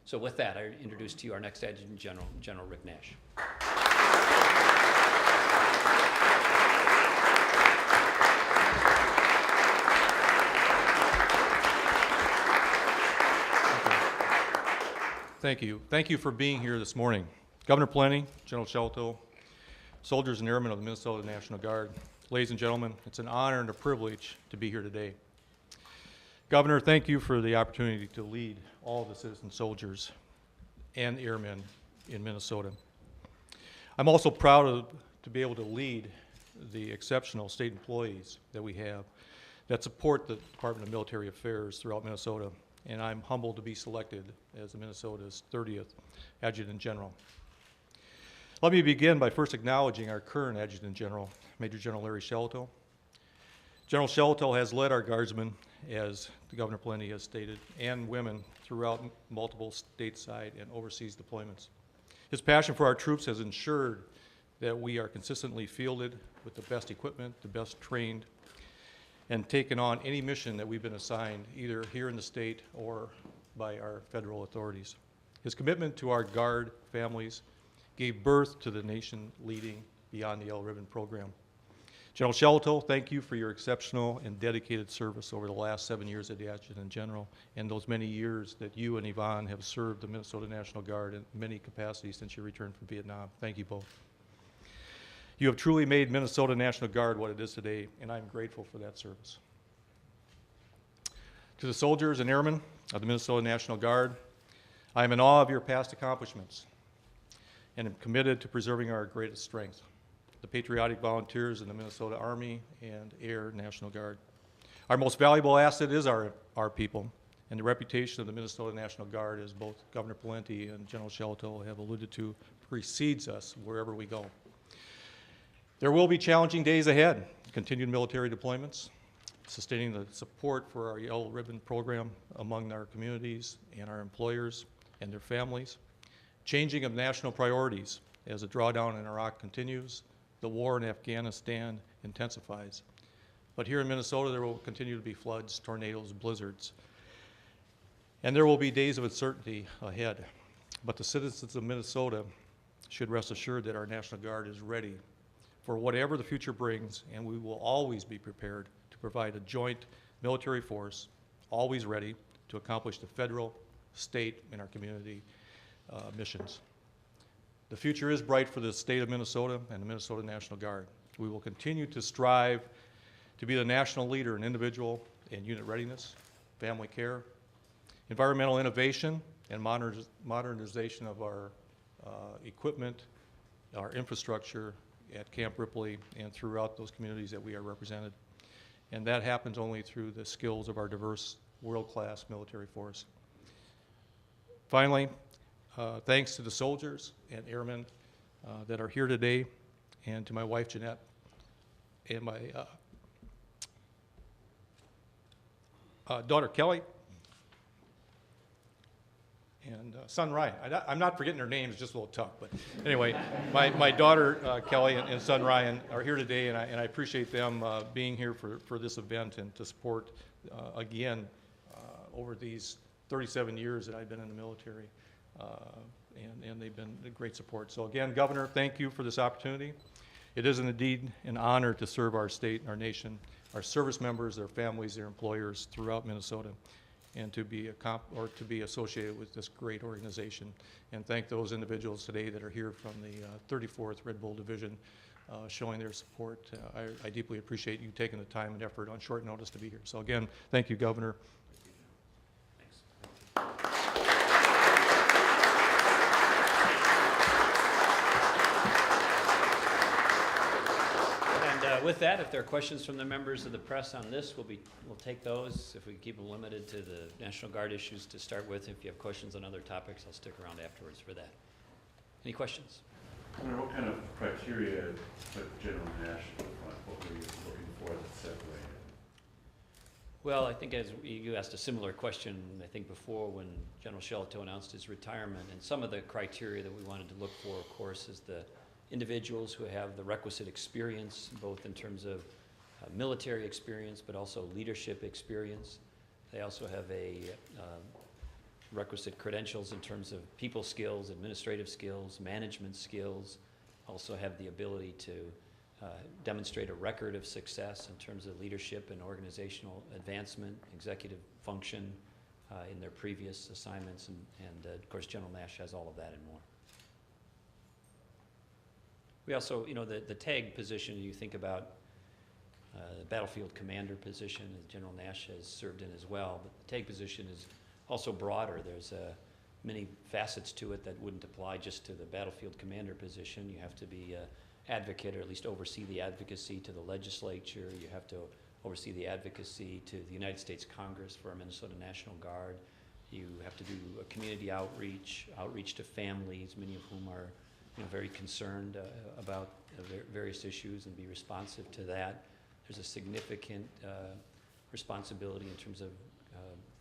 So with that, I introduce to you our next Adjutant General, General Rick Nash. Thank you. Thank you for being here this morning. Governor Pawlenty, General Shellito, soldiers and airmen of the Minnesota National Guard, ladies and gentlemen, it's an honor and a privilege to be here today. Governor, thank you for the opportunity to lead all the citizen soldiers and airmen in Minnesota. I'm also proud to be able to lead the exceptional state employees that we have that support the Department of Military Affairs throughout Minnesota, and I'm humbled to be selected as the Minnesota's 30th Adjutant General. Let me begin by first acknowledging our current Adjutant General, Major General Larry Shellito. General Shellito has led our Guardsmen, as the Governor Pawlenty has stated, and women throughout multiple stateside and overseas deployments. His passion for our troops has ensured that we are consistently fielded with the best equipment, the best trained, and taken on any mission that we've been assigned, either here in the state or by our federal authorities. His commitment to our Guard families gave birth to the nation-leading Beyond the Yellow Ribbon program. General Shellito, thank you for your exceptional and dedicated service over the last 7 years as the Adjutant General and those many years that you and Yvonne have served the Minnesota National Guard in many capacities since your return from Vietnam. Thank you both. You have truly made Minnesota National Guard what it is today, and I'm grateful for that service. To the soldiers and airmen of the Minnesota National Guard, I am in awe of your past accomplishments and am committed to preserving our greatest strength, the patriotic volunteers in the Minnesota Army and Air National Guard. Our most valuable asset is our people, and the reputation of the Minnesota National Guard, as both Governor Pawlenty and General Shellito have alluded to, precedes us wherever we go. There will be challenging days ahead, continued military deployments, sustaining the support for our Yellow Ribbon program among our communities and our employers and their families, changing of national priorities as the drawdown in Iraq continues, the war in Afghanistan intensifies. But here in Minnesota, there will continue to be floods, tornadoes, blizzards, and there will be days of uncertainty ahead. But the citizens of Minnesota should rest assured that our National Guard is ready for whatever the future brings, and we will always be prepared to provide a joint military force, always ready to accomplish the federal, state, and our community missions. The future is bright for the state of Minnesota and the Minnesota National Guard. We will continue to strive to be the national leader in individual and unit readiness, family care, environmental innovation, and modernization of our equipment, our infrastructure at Camp Ripley and throughout those communities that we are represented. And that happens only through the skills of our diverse, world-class military force. Finally, thanks to the soldiers and airmen that are here today, and to my wife, Jeanette, and my daughter, Kelly, and son Ryan. I'm not forgetting their names, just a little tough, but anyway, my daughter Kelly and son Ryan are here today, and I appreciate them being here for this event and to support again over these 37 years that I've been in the military, and they've been a great support. So again, Governor, thank you for this opportunity. It is indeed an honor to serve our state, our nation, our service members, their families, their employers throughout Minnesota, and to be associated with this great organization. And thank those individuals today that are here from the 34th Red Bull Division showing their support. I deeply appreciate you taking the time and effort on short notice to be here. So again, thank you, Governor. With that, if there are questions from the members of the press on this, we'll take those. If we keep them limited to the National Guard issues to start with. If you have questions on other topics, I'll stick around afterwards for that. Any questions? What kind of criteria put General Nash what were you looking for that separated? Well, I think as you asked a similar question, I think before when General Shellito announced his retirement, and some of the criteria that we wanted to look for, of course, is the individuals who have the requisite experience, both in terms of military experience, but also leadership experience. They also have a requisite credentials in terms of people skills, administrative skills, management skills, also have the ability to demonstrate a record of success in terms of leadership and organizational advancement, executive function in their previous assignments, and of course General Nash has all of that and more. We also, the TAG position, you think about the battlefield commander position, as General Nash has served in as well, but the TAG position is also broader. There's many facets to it that wouldn't apply just to the battlefield commander position. You have to be an advocate, or at least oversee the advocacy to the legislature. You have to oversee the advocacy to the United States Congress for our Minnesota National Guard. You have to do a community outreach to families, many of whom are very concerned about various issues, and be responsive to that. There's a significant responsibility in terms of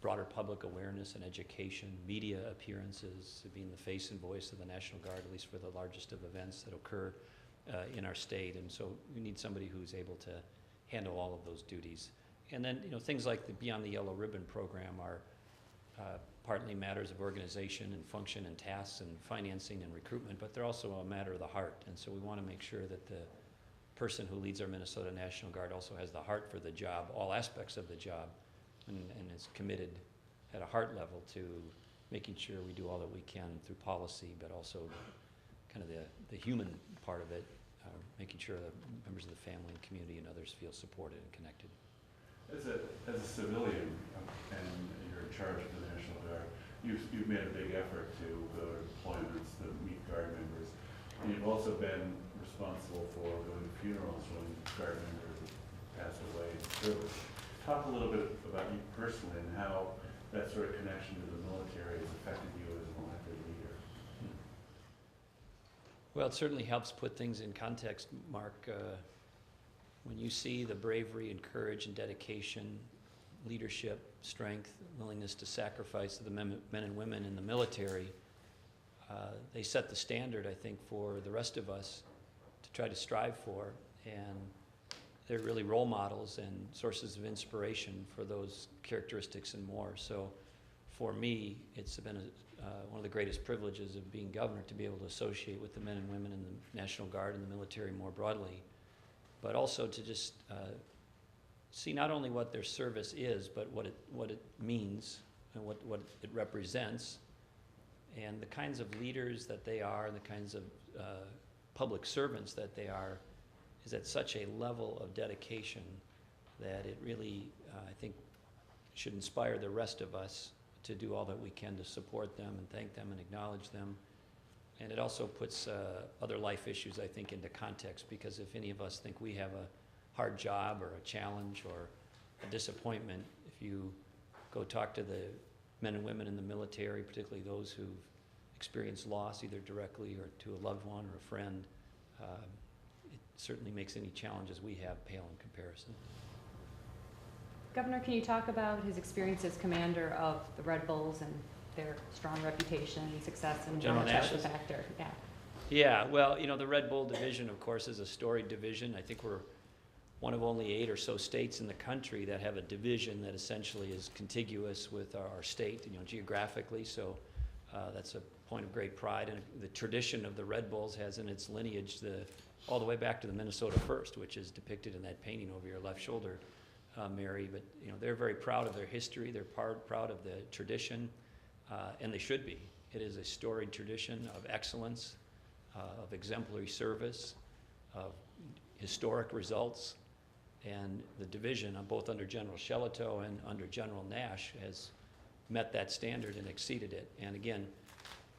broader public awareness and education, media appearances, being the face and voice of the National Guard, at least for the largest of events that occur in our state. And so we need somebody who's able to handle all of those duties. And then, things like the Beyond the Yellow Ribbon program are partly matters of organization and function and tasks and financing and recruitment, but they're also a matter of the heart. And so we want to make sure that the person who leads our Minnesota National Guard also has the heart for the job, all aspects of the job, and is committed at a heart level to making sure we do all that we can through policy, but also kind of the human part of it, making sure that members of the family and community and others feel supported and connected. As a civilian, and you're in charge of the National Guard, you've made a big effort to go to deployments, to meet Guard members. And you've also been responsible for going to funerals when Guard members have passed away in service. Talk a little bit about you personally and how that sort of connection to the military has affected you as an elected leader. Well, it certainly helps put things in context, Mark. When you see the bravery and courage and dedication, leadership, strength, willingness to sacrifice of the men and women in the military, they set the standard, I think, for the rest of us to try to strive for, and they're really role models and sources of inspiration for those characteristics and more. So for me, it's been one of the greatest privileges of being governor to be able to associate with the men and women in the National Guard and the military more broadly, but also to just see not only what their service is, but what it means and what it represents, and the kinds of leaders that they are, and the kinds of public servants that they are, is at such a level of dedication that it really, I think, should inspire the rest of us to do all that we can to support them and thank them and acknowledge them. And it also puts other life issues, I think, into context, because if any of us think we have a hard job or a challenge or a disappointment, if you go talk to the men and women in the military, particularly those who've experienced loss either directly or to a loved one or a friend, it certainly makes any challenges we have pale in comparison. Governor, can you talk about his experience as commander of the Red Bulls and their strong reputation, success, and General how much that was Nash's? a factor? Yeah. Yeah, well, the Red Bull division, of course, is a storied division. I think we're one of only 8 or so states in the country that have a division that essentially is contiguous with our state, geographically. So that's a point of great pride. And the tradition of the Red Bulls has in its lineage all the way back to the Minnesota First, which is depicted in that painting over your left shoulder, Mary. But they're very proud of their history. They're proud of the tradition, and they should be. It is a storied tradition of excellence, of exemplary service, of historic results, and the division, both under General Shellito and under General Nash, has met that standard and exceeded it. And again,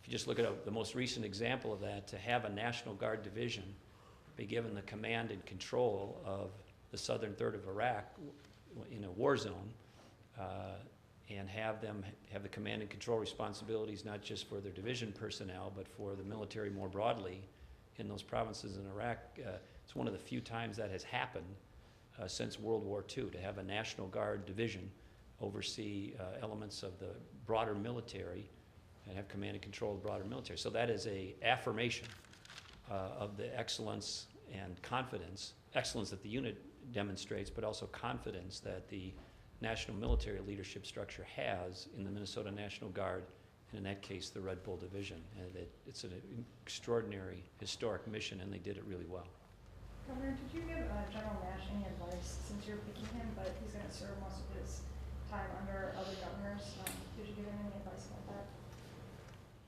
if you just look at the most recent example of that, to have a National Guard division be given the command and control of the southern third of Iraq in a war zone, and have them have the command and control responsibilities not just for their division personnel, but for the military more broadly in those provinces in Iraq. It's one of the few times that has happened since World War II, to have a National Guard division oversee elements of the broader military and have command and control of the broader military. So that is a affirmation of the excellence and excellence that the unit demonstrates, but also confidence that the national military leadership structure has in the Minnesota National Guard, and in that case, the Red Bull Division. And it's an extraordinary, historic mission, and they did it really well. Governor, did you give General Nash any advice, since you're picking him, but he's going to serve most of his time under other governors? Did you give him any advice about that?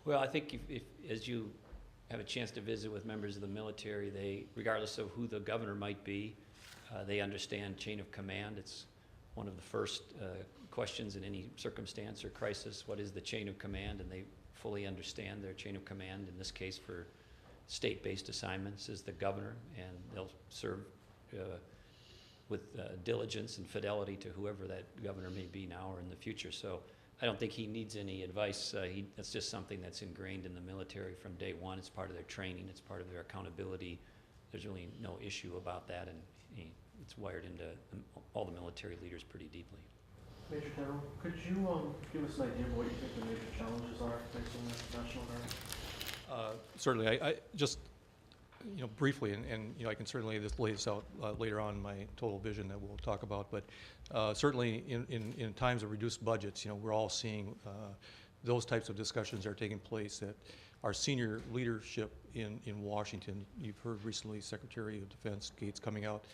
Well, I think if as you have a chance to visit with members of the military, they, regardless of who the governor might be, they understand chain of command. It's one of the first questions in any circumstance or crisis. What is the chain of command? And they fully understand their chain of command. In this case, for state-based assignments, is the governor, and they'll serve with diligence and fidelity to whoever that governor may be now or in the future. So I don't think he needs any advice. That's just something that's ingrained in the military from day one. It's part of their training. It's part of their accountability. There's really no issue about that, and it's wired into all the military leaders pretty deeply. Major General, could you give us an idea of what you think the major challenges are facing the National Guard? Certainly, I just, briefly, and I can certainly lay this out later on in my total vision that we'll talk about, but certainly in times of reduced budgets, we're all seeing those types of discussions are taking place at our senior leadership in Washington. You've heard recently Secretary of Defense Gates coming out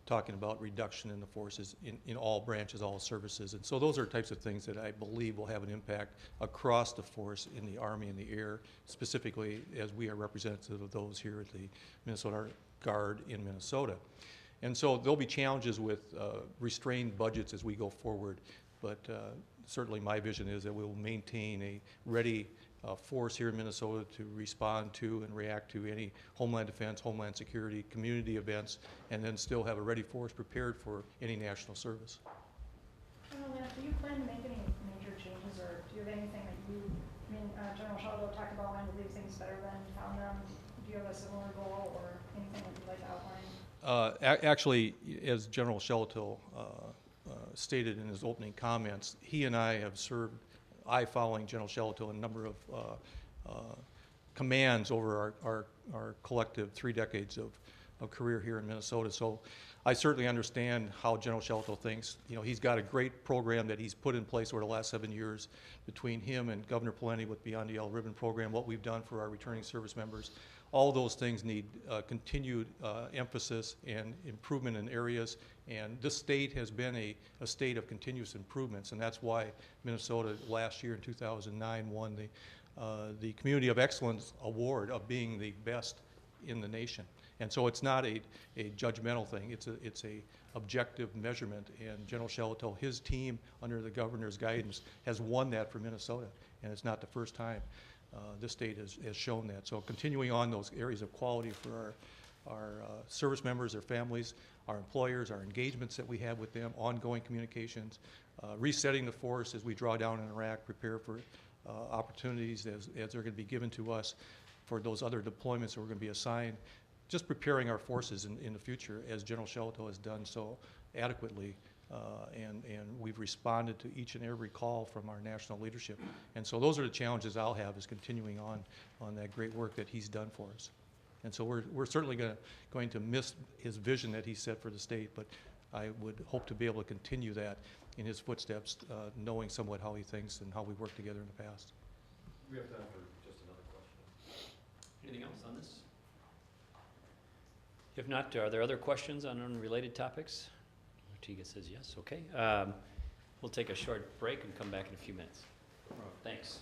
talking about reduction in the forces in all branches, all services. And so those are types of things that I believe will have an impact across the force in the Army and the Air, specifically as we are representative of those here at the Minnesota Guard in Minnesota. And so there'll be challenges with restrained budgets as we go forward, but certainly my vision is that we'll maintain a ready force here in Minnesota to respond to and react to any homeland defense, homeland security, community events, and then still have a ready force prepared for any national service. General Nash, do you plan to make any major changes, or do you have anything that General Shellito talked about wanting to leave things better than he found them? Do you have a similar goal or anything that you'd like to outline? Actually, as General Shellito stated in his opening comments, he and I have served, following General Shellito, a number of commands over our collective 3 decades of career here in Minnesota. So I certainly understand how General Shellito thinks. He's got a great program that he's put in place over the last 7 years between him and Governor Pawlenty with Beyond the Yellow Ribbon program, what we've done for our returning service members. All those things need continued emphasis and improvement in areas, and this state has been a state of continuous improvements, and that's why Minnesota last year in 2009 won the Community of Excellence Award of being the best in the nation. And so it's not a judgmental thing, it's a objective measurement, and General Shellito, his team under the governor's guidance, has won that for Minnesota, and it's not the first time. This state has shown that. So continuing on those areas of quality for our service members, their families, our employers, our engagements that we have with them, ongoing communications, resetting the force as we draw down in Iraq, prepare for opportunities as they're going to be given to us for those other deployments that we're going to be assigned, just preparing our forces in the future as General Shellito has done so adequately. And we've responded to each and every call from our national leadership. And so those are the challenges I'll have, is continuing on that great work that he's done for us. And so we're certainly going to miss his vision that he set for the state, but I would hope to be able to continue that in his footsteps, knowing somewhat how he thinks and how we worked together in the past. We have time for just another question. Anything else on this? If not, are there other questions on unrelated topics? Tiga says yes. Okay. We'll take a short break and come back in a few minutes. Thanks.